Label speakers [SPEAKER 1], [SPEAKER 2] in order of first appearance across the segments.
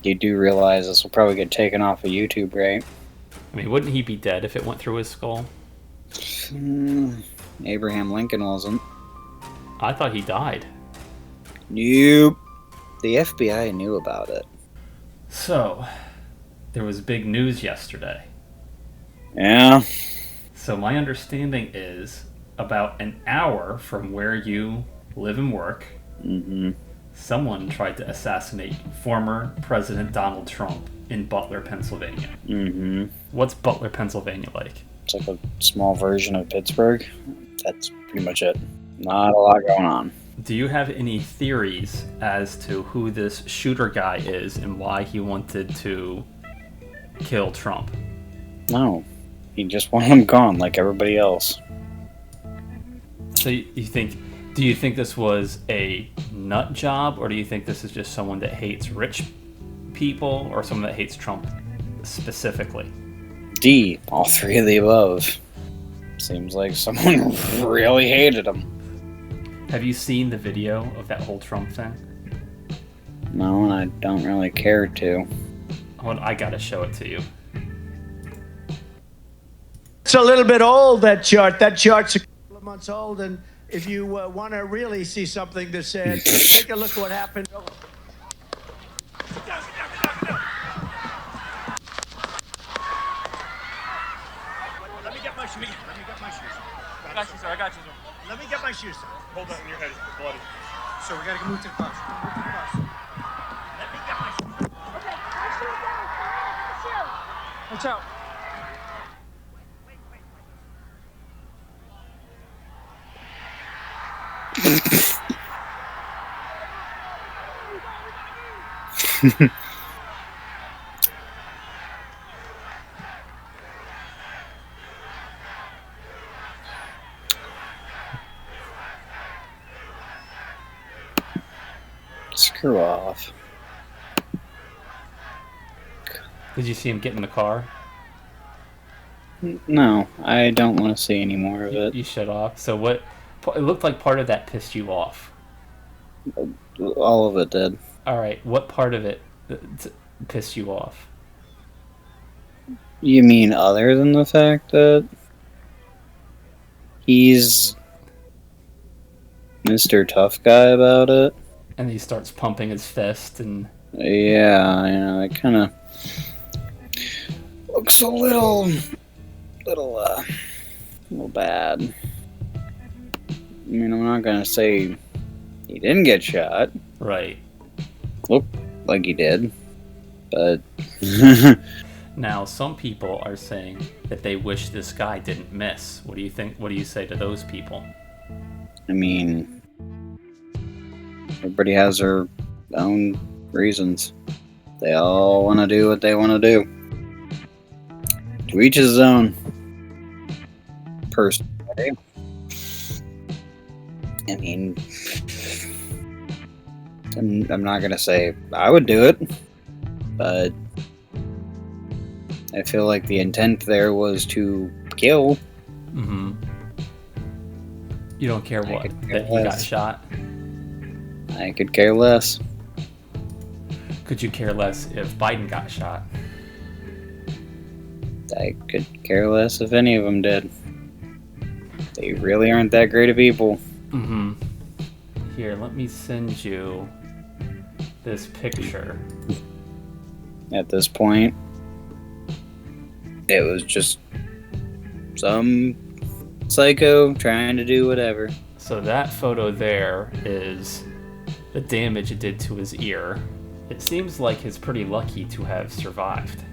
[SPEAKER 1] You do realize this will probably get taken off of YouTube, right?
[SPEAKER 2] I mean, wouldn't he be dead if it went through his skull?
[SPEAKER 1] Abraham Lincoln wasn't.
[SPEAKER 2] I thought he died.
[SPEAKER 1] Nope. The FBI knew about it.
[SPEAKER 2] So, there was big news yesterday.
[SPEAKER 1] Yeah.
[SPEAKER 2] So my understanding is about an hour from where you live and work, someone tried to assassinate former President Donald Trump in Butler, Pennsylvania. What's Butler, Pennsylvania like?
[SPEAKER 1] It's like a small version of Pittsburgh. That's pretty much it. Not a lot going on.
[SPEAKER 2] Do you have any theories as to who this shooter guy is and why he wanted to kill Trump?
[SPEAKER 1] No. He just wanted him gone like everybody else.
[SPEAKER 2] So do you think this was a nut job, or do you think this is just someone that hates rich people, or someone that hates Trump specifically?
[SPEAKER 1] D, all three of the above. Seems like someone really hated him.
[SPEAKER 2] Have you seen the video of that whole Trump thing?
[SPEAKER 1] No, and I don't really care to.
[SPEAKER 2] Hold on, I gotta show it to you.
[SPEAKER 3] It's a little bit old, that chart. That chart's a couple of months old, and if you want to really see something that says, take a look what happened. Let me get my shoes.
[SPEAKER 4] I got you, sir.
[SPEAKER 3] Let me get my shoes.
[SPEAKER 4] Hold on, your head is bloody.
[SPEAKER 3] So we got to move to the bus. Let me get my shoes.
[SPEAKER 5] Okay, my shoes down.
[SPEAKER 3] Watch out.
[SPEAKER 1] Screw off.
[SPEAKER 2] Did you see him get in the car?
[SPEAKER 1] No, I don't want to see any more of it.
[SPEAKER 2] You shut off. So what? It looked like part of that pissed you off.
[SPEAKER 1] All of it did.
[SPEAKER 2] All right, what part of it pissed you off?
[SPEAKER 1] You mean other than the fact that he's Mr. Tough Guy about it?
[SPEAKER 2] And he starts pumping his fist and...
[SPEAKER 1] Yeah, you know, it kind of looks a little bad. I mean, I'm not gonna say he didn't get shot.
[SPEAKER 2] Right.
[SPEAKER 1] Looked like he did, but...
[SPEAKER 2] Now, some people are saying that they wish this guy didn't miss. What do you think? What do you say to those people?
[SPEAKER 1] I mean, everybody has their own reasons. They all want to do what they want to do. To each his own. Personally. I mean, I'm not going to say I would do it, but I feel like the intent there was to kill.
[SPEAKER 2] Mm-hmm. You don't care what? That he got shot?
[SPEAKER 1] I could care less.
[SPEAKER 2] Could you care less if Biden got shot?
[SPEAKER 1] I could care less if any of them did. They really aren't that great of people.
[SPEAKER 2] Mm-hmm. Here, let me send you this picture.
[SPEAKER 1] At this point, it was just some psycho trying to do whatever.
[SPEAKER 2] So that photo there is the damage it did to his ear. It seems like he's pretty lucky to have survived.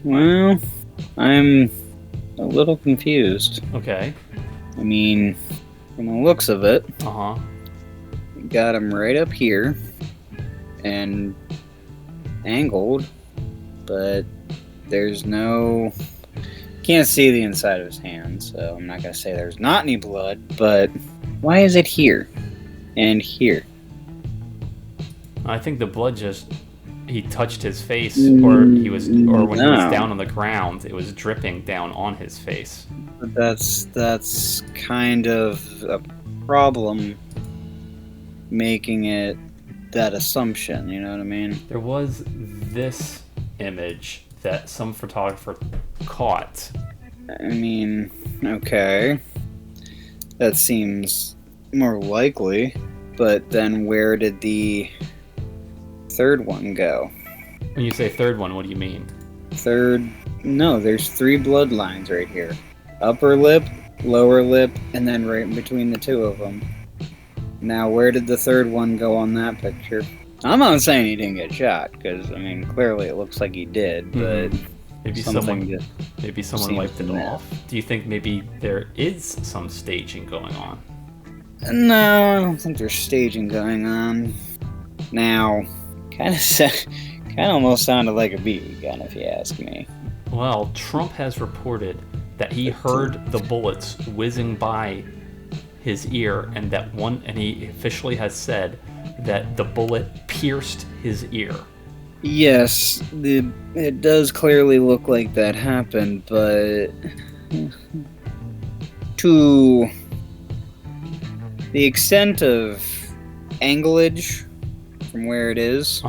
[SPEAKER 1] Well, I'm a little confused.
[SPEAKER 2] Okay.
[SPEAKER 1] I mean, from the looks of it,
[SPEAKER 2] Uh-huh.
[SPEAKER 1] got him right up here and angled, but there's no... Can't see the inside of his hand, so I'm not going to say there's not any blood, but why is it here and here?
[SPEAKER 2] I think the blood just... He touched his face, or when he was down on the ground, it was dripping down on his face.
[SPEAKER 1] But that's kind of a problem, making it that assumption, you know what I mean?
[SPEAKER 2] There was this image that some photographer caught.
[SPEAKER 1] I mean, okay. That seems more likely. But then where did the third one go?
[SPEAKER 2] When you say third one, what do you mean?
[SPEAKER 1] No, there's 3 bloodlines right here. Upper lip, lower lip, and then right in between the 2 of them. Now, where did the third one go on that picture? I'm not saying he didn't get shot, because, I mean, clearly it looks like he did, but
[SPEAKER 2] Maybe
[SPEAKER 1] something
[SPEAKER 2] someone
[SPEAKER 1] seems
[SPEAKER 2] wiped it
[SPEAKER 1] to
[SPEAKER 2] off. Do you think maybe there is some staging going on?
[SPEAKER 1] No, I don't think there's staging going on. Now, kind of almost sounded like a BB gun, if you ask me.
[SPEAKER 2] Well, Trump has reported that he heard the bullets whizzing by his ear, and he officially has said that the bullet pierced his ear.
[SPEAKER 1] Yes, it does clearly look like that happened, but to the extent of anglage from where it is,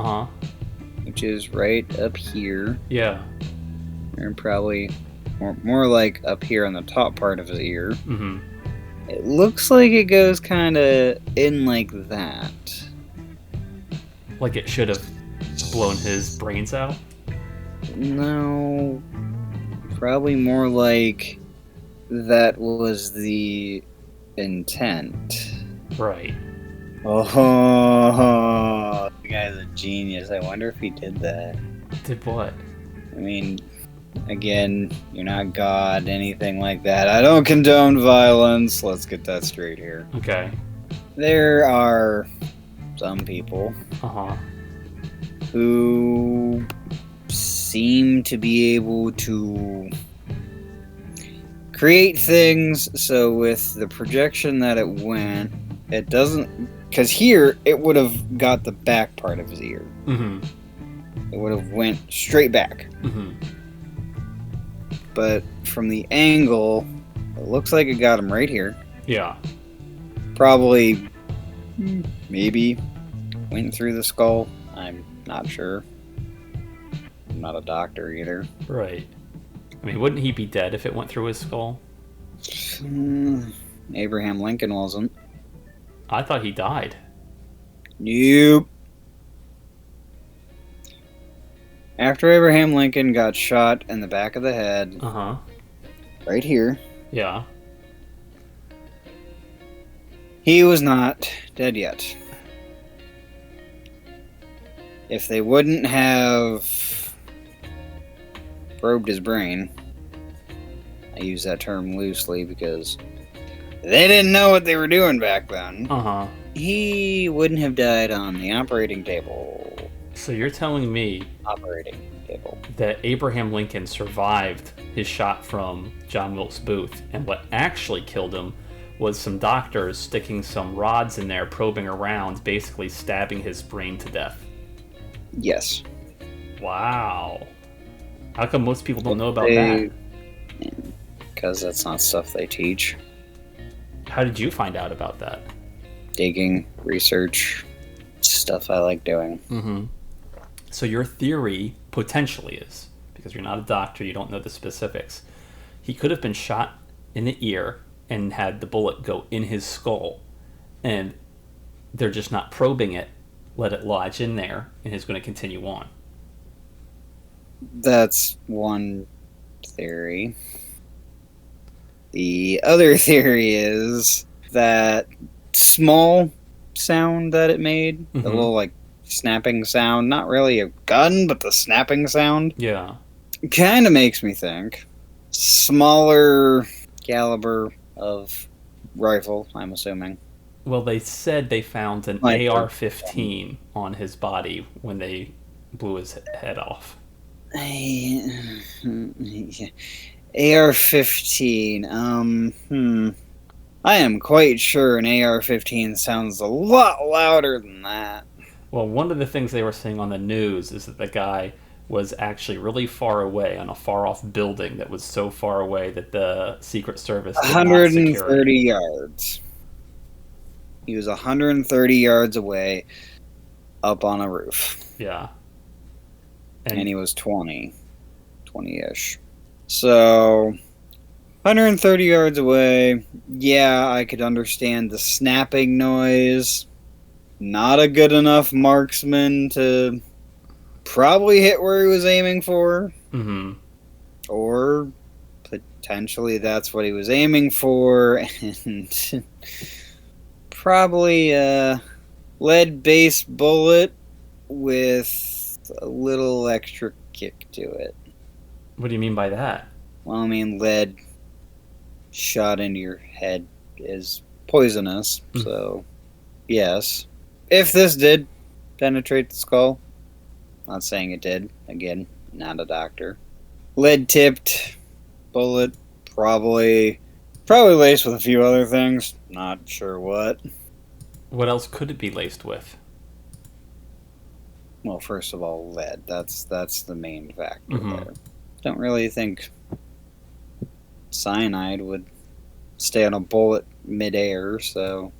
[SPEAKER 1] which is right up here,
[SPEAKER 2] Yeah.
[SPEAKER 1] or probably more like up here on the top part of his ear, it looks like it goes kind of in like that.
[SPEAKER 2] Like it should have blown his brains out?
[SPEAKER 1] No, probably more like that was the intent.
[SPEAKER 2] Right.
[SPEAKER 1] Oh, the guy's a genius. I wonder if he did that.
[SPEAKER 2] Did what?
[SPEAKER 1] I mean, again, you're not God, anything like that. I don't condone violence. Let's get that straight here.
[SPEAKER 2] Okay.
[SPEAKER 1] There are some people who seem to be able to create things so with the projection that it went, it doesn't, because here it would have got the back part of his ear. It would have went straight back. But from the angle, it looks like it got him right here.
[SPEAKER 2] Yeah.
[SPEAKER 1] Probably, maybe went through the skull. I'm not sure. I'm not a doctor either.
[SPEAKER 2] Right. I mean, wouldn't he be dead if it went through his skull?
[SPEAKER 1] Abraham Lincoln wasn't.
[SPEAKER 2] I thought he died.
[SPEAKER 1] Nope. After Abraham Lincoln got shot in the back of the head, right here,
[SPEAKER 2] Yeah.
[SPEAKER 1] he was not dead yet. If they wouldn't have probed his brain, I use that term loosely because they didn't know what they were doing back then, he wouldn't have died on the operating table.
[SPEAKER 2] So you're telling me that Abraham Lincoln survived his shot from John Wilkes Booth, and what actually killed him was some doctors sticking some rods in there, probing around, basically stabbing his brain to death?
[SPEAKER 1] Yes.
[SPEAKER 2] Wow. How come most people don't know about that?
[SPEAKER 1] Because that's not stuff they teach.
[SPEAKER 2] How did you find out about that?
[SPEAKER 1] Digging, research, stuff I like doing.
[SPEAKER 2] So your theory potentially is, because you're not a doctor, you don't know the specifics, he could have been shot in the ear and had the bullet go in his skull, and they're just not probing it, let it lodge in there, and is going to continue on.
[SPEAKER 1] That's one theory. The other theory is that small sound that it made, the little like snapping sound, not really a gun, but the snapping sound, kind of makes me think smaller caliber of rifle, I'm assuming.
[SPEAKER 2] Well, they said they found an AR-15 on his body when they blew his head off.
[SPEAKER 1] AR-15, I am quite sure an AR-15 sounds a lot louder than that.
[SPEAKER 2] Well, one of the things they were saying on the news is that the guy was actually really far away on a far-off building that was so far away that the Secret Service did
[SPEAKER 1] 130 yards. He was 130 yards away, up on a roof.
[SPEAKER 2] Yeah.
[SPEAKER 1] And he was 20-ish. So, 130 yards away, yeah, I could understand the snapping noise. Not a good enough marksman to probably hit where he was aiming for.
[SPEAKER 2] Mm-hmm.
[SPEAKER 1] Or potentially that's what he was aiming for, and probably a lead-based bullet with a little extra kick to it.
[SPEAKER 2] What do you mean by that?
[SPEAKER 1] Well, I mean, lead shot into your head is poisonous, so yes. If this did penetrate the skull, not saying it did, again, not a doctor. Lead-tipped bullet, probably laced with a few other things, not sure what.
[SPEAKER 2] What else could it be laced with?
[SPEAKER 1] Well, first of all, lead. That's the main factor
[SPEAKER 2] Mm-hmm.
[SPEAKER 1] there. Don't really think cyanide would stay on a bullet midair, so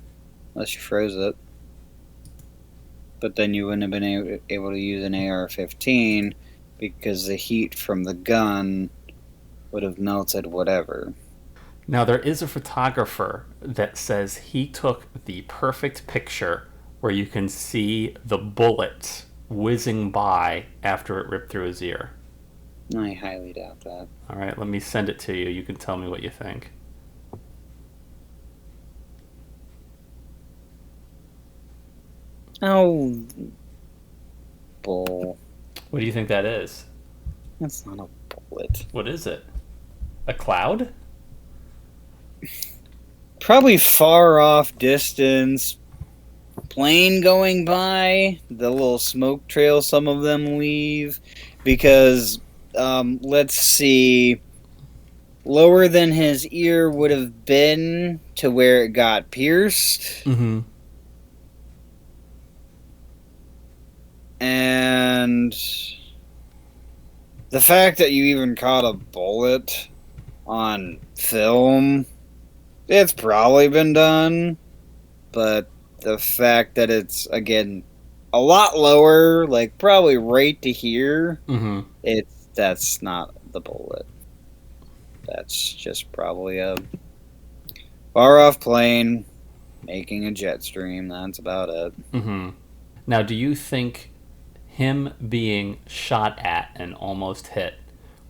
[SPEAKER 1] unless you froze it. But then you wouldn't have been able to use an AR-15 because the heat from the gun would have melted whatever.
[SPEAKER 2] Now, there is a photographer that says he took the perfect picture where you can see the bullet whizzing by after it ripped through his ear.
[SPEAKER 1] I highly doubt that.
[SPEAKER 2] All right, let me send it to you. You can tell me what you think.
[SPEAKER 1] Oh, bull.
[SPEAKER 2] What do you think that is?
[SPEAKER 1] That's not a bullet.
[SPEAKER 2] What is it? A cloud?
[SPEAKER 1] Probably far off distance. Plane going by. The little smoke trail some of them leave. Because, let's see. Lower than his ear would have been to where it got pierced.
[SPEAKER 2] Mm-hmm.
[SPEAKER 1] And the fact that you even caught a bullet on film, it's probably been done. But the fact that it's, again, a lot lower, like probably right to here,
[SPEAKER 2] Mm-hmm.
[SPEAKER 1] that's not the bullet. That's just probably a far off plane making a jet stream. That's about it.
[SPEAKER 2] Mm-hmm. Now, do you think him being shot at and almost hit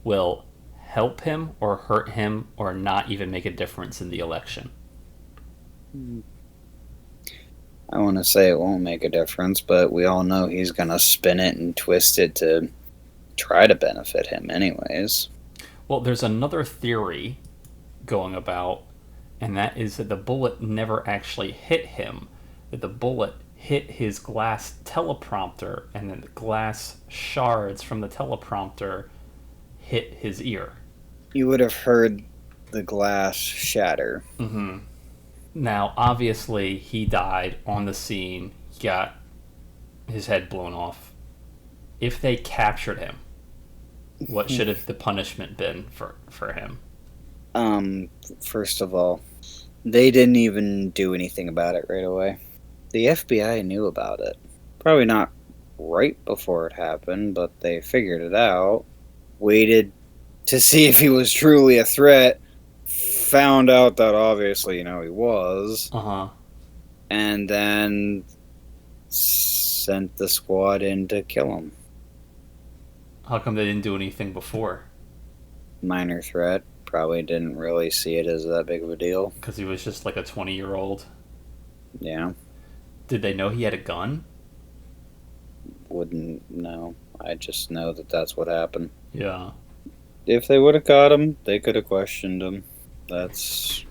[SPEAKER 2] will help him or hurt him or not even make a difference in the election?
[SPEAKER 1] I want to say it won't make a difference, but we all know he's going to spin it and twist it to try to benefit him anyways.
[SPEAKER 2] Well, there's another theory going about, and that is that the bullet never actually hit him, that the bullet hit his glass teleprompter, and then the glass shards from the teleprompter hit his ear.
[SPEAKER 1] You would have heard the glass shatter.
[SPEAKER 2] Mm-hmm. Now, obviously, he died on the scene. He got his head blown off. If they captured him, what should have the punishment been for him?
[SPEAKER 1] First of all, they didn't even do anything about it right away. The FBI knew about it. Probably not right before it happened, but they figured it out. Waited to see if he was truly a threat. Found out that obviously, he was.
[SPEAKER 2] Uh-huh.
[SPEAKER 1] And then sent the squad in to kill him.
[SPEAKER 2] How come they didn't do anything before?
[SPEAKER 1] Minor threat. Probably didn't really see it as that big of a deal.
[SPEAKER 2] Because he was just like a 20-year-old.
[SPEAKER 1] Yeah.
[SPEAKER 2] Did they know he had a gun?
[SPEAKER 1] Wouldn't know. I just know that that's what happened.
[SPEAKER 2] Yeah.
[SPEAKER 1] If they would have caught him, they could have questioned him. That's...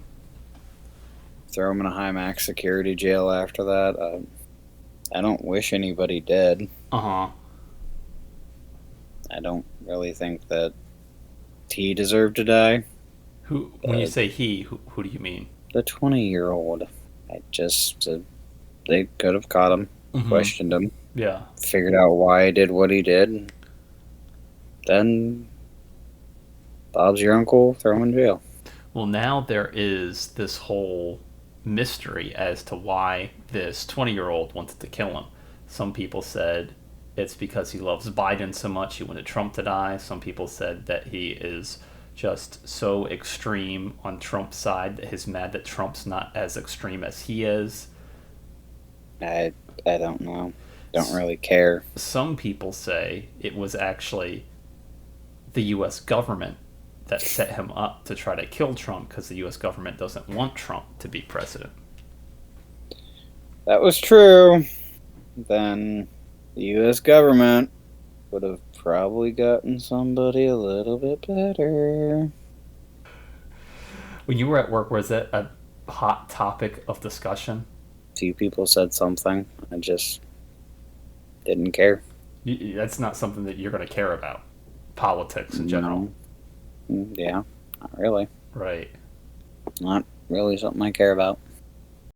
[SPEAKER 1] Throw him in a high max security jail after that. I don't wish anybody dead.
[SPEAKER 2] Uh-huh.
[SPEAKER 1] I don't really think that he deserved to die.
[SPEAKER 2] When you say he, who do you mean?
[SPEAKER 1] The 20-year-old. They could have caught him, questioned him,
[SPEAKER 2] Yeah.
[SPEAKER 1] figured out why he did what he did. Then, Bob's your uncle, throw him in jail.
[SPEAKER 2] Well, now there is this whole mystery as to why this 20-year-old wanted to kill him. Some people said it's because he loves Biden so much he wanted Trump to die. Some people said that he is just so extreme on Trump's side that he's mad that Trump's not as extreme as he is.
[SPEAKER 1] I don't know. Don't really care.
[SPEAKER 2] Some people say it was actually the U.S. government that set him up to try to kill Trump because the U.S. government doesn't want Trump to be president.
[SPEAKER 1] That was true. Then the U.S. government would have probably gotten somebody a little bit better.
[SPEAKER 2] When you were at work, was it a hot topic of discussion?
[SPEAKER 1] Few people said something. I just didn't care.
[SPEAKER 2] That's not something that you're going to care about. Politics in general.
[SPEAKER 1] No. Yeah, not really.
[SPEAKER 2] Right.
[SPEAKER 1] Not really something I care about.